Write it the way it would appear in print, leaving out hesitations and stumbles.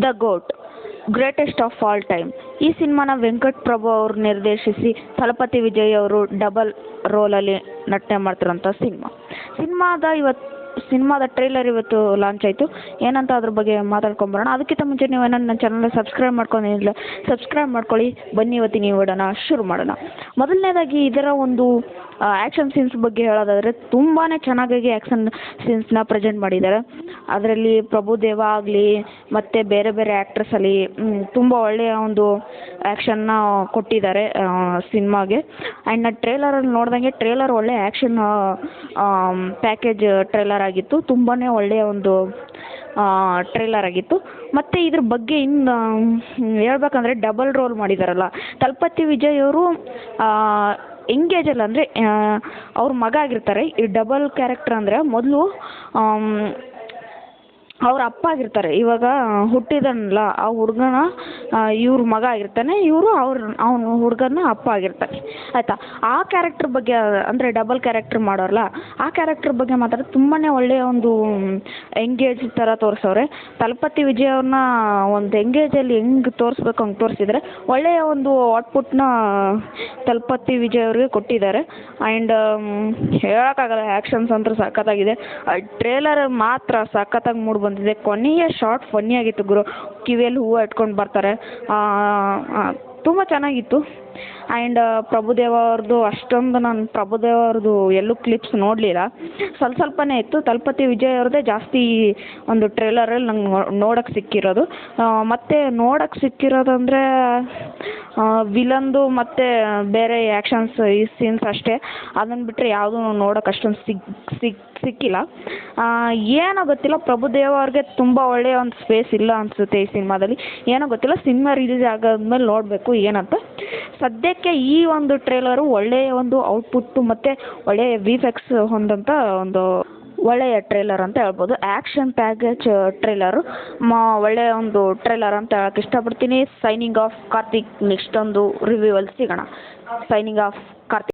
The goat greatest of all time. ಈ ಸಿನಿಮಾನ ವೆಂಕಟ್ ಪ್ರಭು ಅವರು ನಿರ್ದೇಶಿಸಿ ತಲಪತಿ ವಿಜಯ್ ಅವರು ಡಬಲ್ ರೋಲಲ್ಲಿ ನಟನೆ ಮಾಡ್ತಿರೋಂಥ ಸಿನಿಮಾದ ಟ್ರೈಲರ್ ಇವತ್ತು ಲಾಂಚ್ ಆಯಿತು. ಏನಂತ ಅದ್ರ ಬಗ್ಗೆ ಮಾತಾಡ್ಕೊಂಬರೋಣ. ಅದಕ್ಕಿಂತ ಮುಂಚೆ ನೀವು ನನ್ನ ಚಾನಲ್ನ ಸಬ್ಸ್ಕ್ರೈಬ್ ಮಾಡ್ಕೊಂಡಿಲ್ಲ, ಸಬ್ಸ್ಕ್ರೈಬ್ ಮಾಡ್ಕೊಳ್ಳಿ. ಬನ್ನಿ ಇವತ್ತಿನ ಈ ವಿಡಿಯೋನ ಶುರು ಮಾಡೋಣ. ಮೊದಲನೇದಾಗಿ ಇದರ ಒಂದು ಆ್ಯಕ್ಷನ್ ಸೀನ್ಸ್ ಬಗ್ಗೆ ಹೇಳೋದಾದರೆ ತುಂಬಾ ಚೆನ್ನಾಗಿ ಆ್ಯಕ್ಷನ್ ಸೀನ್ಸ್ನ ಪ್ರೆಸೆಂಟ್ ಮಾಡಿದ್ದಾರೆ. ಅದರಲ್ಲಿ ಪ್ರಭುದೇವ ಆಗಲಿ ಮತ್ತು ಬೇರೆ ಬೇರೆ ಆ್ಯಕ್ಟ್ರೆಸ್ಸಲ್ಲಿ ತುಂಬ ಒಳ್ಳೆಯ ಒಂದು ಆ್ಯಕ್ಷನ್ನ ಕೊಟ್ಟಿದ್ದಾರೆ ಸಿನಿಮಾಗೆ. ಆ್ಯಂಡ್ ನಾನು ಟ್ರೇಲರಲ್ಲಿ ನೋಡ್ದಂಗೆ ಟ್ರೇಲರ್ ಒಳ್ಳೆ ಆ್ಯಕ್ಷನ್ ಪ್ಯಾಕೇಜ್ ಟ್ರೇಲರ್ ಆಗಿತ್ತು. ತುಂಬಾ ಒಳ್ಳೆಯ ಒಂದು ಟ್ರೇಲರ್ ಆಗಿತ್ತು. ಮತ್ತು ಇದ್ರ ಬಗ್ಗೆ ಇನ್ನು ಹೇಳ್ಬೇಕಂದ್ರೆ ಡಬಲ್ ರೋಲ್ ಮಾಡಿದಾರಲ್ಲ ತಲಪತಿ ವಿಜಯ್ ಅವರು ಎಂಗೇಜಲ್ಲಿ ಅಂದರೆ ಅವ್ರ ಮಗ ಆಗಿರ್ತಾರೆ. ಈ ಡಬಲ್ ಕ್ಯಾರೆಕ್ಟರ್ ಅಂದರೆ ಮೊದಲು ಅವ್ರ ಅಪ್ಪ ಆಗಿರ್ತಾರೆ. ಇವಾಗ ಹುಟ್ಟಿದನಲ್ಲ ಆ ಹುಡುಗನ ಇವ್ರ ಮಗ ಆಗಿರ್ತಾನೆ, ಇವರು ಅವನು ಹುಡುಗನ ಅಪ್ಪ ಆಗಿರ್ತಾನೆ ಆಯಿತಾ. ಆ ಕ್ಯಾರೆಕ್ಟರ್ ಬಗ್ಗೆ ಅಂದರೆ ಡಬಲ್ ಕ್ಯಾರೆಕ್ಟರ್ ಮಾಡೋರಲ್ಲ ಆ ಕ್ಯಾರೆಕ್ಟರ್ ಬಗ್ಗೆ ಮಾತಾಡಿದ್ರೆ ತುಂಬಾ ಒಳ್ಳೆಯ ಒಂದು ಎಂಗೇಜ್ ಥರ ತೋರಿಸವ್ರೆ. ತಲಪತಿ ವಿಜಯ್ ಅವ್ರನ್ನ ಒಂದು ಎಂಗೇಜಲ್ಲಿ ಹೆಂಗೆ ತೋರಿಸ್ಬೇಕು ಹಂಗೆ ತೋರಿಸಿದ್ರೆ ಒಳ್ಳೆಯ ಒಂದು ಔಟ್ಪುಟ್ನ ತಲಪತಿ ವಿಜಯ್ ಅವ್ರಿಗೆ ಕೊಟ್ಟಿದ್ದಾರೆ. ಆ್ಯಂಡ್ ಹೇಳೋಕ್ಕಾಗಲ್ಲ, ಆ್ಯಕ್ಷನ್ಸ್ ಅಂತೂ ಸಖತ್ತಾಗಿದೆ. ಟ್ರೇಲರ್ ಮಾತ್ರ ಸಖತ್ತಾಗಿ ಮೂಡಿ ಬಂದಿದೆ. ಕೊನೆಯ ಶಾರ್ಟ್ ಫನ್ನಿ ಆಗಿತ್ತು ಗುರು. ಕಿವಿಯಲ್ಲಿ ಹೂವು ಇಟ್ಕೊಂಡು ಬರ್ತಾರೆ, ತುಂಬ ಚೆನ್ನಾಗಿತ್ತು. ಆ್ಯಂಡ್ ಪ್ರಭುದೇವ ಅವ್ರದ್ದು ಅಷ್ಟೊಂದು ನಾನು ಪ್ರಭುದೇವ ಅವ್ರದ್ದು ಎಲ್ಲೂ ಕ್ಲಿಪ್ಸ್ ನೋಡಲಿಲ್ಲ, ಸ್ವಲ್ಪನೇ ಇತ್ತು. ತಲಪತಿ ವಿಜಯ್ ಅವ್ರದ್ದೇ ಜಾಸ್ತಿ ಒಂದು ಟ್ರೇಲರಲ್ಲಿ ನಂಗೆ ನೋಡೋಕ್ಕೆ ಸಿಕ್ಕಿರೋದು. ಮತ್ತು ನೋಡೋಕ್ಕೆ ಸಿಕ್ಕಿರೋದಂದರೆ ವಿಲನ್ದು ಮತ್ತು ಬೇರೆ ಆ್ಯಕ್ಷನ್ಸ್ ಈ ಸೀನ್ಸ್ ಅಷ್ಟೇ. ಅದನ್ನು ಬಿಟ್ಟರೆ ಯಾವುದೂ ನೋಡೋಕ್ಕೆ ಅಷ್ಟೊಂದು ಸಿಕ್ಕಿಲ್ಲ. ಏನೋ ಗೊತ್ತಿಲ್ಲ, ಪ್ರಭುದೇವ ಅವ್ರಿಗೆ ತುಂಬ ಒಳ್ಳೆಯ ಒಂದು ಸ್ಪೇಸ್ ಇಲ್ಲ ಅನಿಸುತ್ತೆ ಈ ಸಿನಿಮಾದಲ್ಲಿ. ಏನೋ ಗೊತ್ತಿಲ್ಲ, ಸಿನಿಮಾ ರಿಲೀಸ್ ಆಗೋದ್ಮೇಲೆ ನೋಡಬೇಕು ಏನಂತ. ಸದ್ಯಕ್ಕೆ ಈ ಒಂದು ಟ್ರೇಲರು ಒಳ್ಳೆಯ ಒಂದು ಔಟ್ಪುಟ್ಟು ಮತ್ತು ಒಳ್ಳೆಯ ವಿಎಫ್ಎಕ್ಸ್ ಹೊಂದಂಥ ಒಂದು ಒಳ್ಳೆಯ ಟ್ರೇಲರ್ ಅಂತ ಹೇಳ್ಬೋದು. ಆ್ಯಕ್ಷನ್ ಪ್ಯಾಕೇಜ್ ಟ್ರೇಲರು ಒಳ್ಳೆಯ ಒಂದು ಟ್ರೇಲರ್ ಅಂತ ಹೇಳಕ್ಕೆ ಇಷ್ಟಪಡ್ತೀನಿ. Signing off Karthik. ನೆಕ್ಸ್ಟ್ ಒಂದು ರಿವ್ಯೂವಲ್ಲಿ ಸಿಗೋಣ. Signing off Karthik.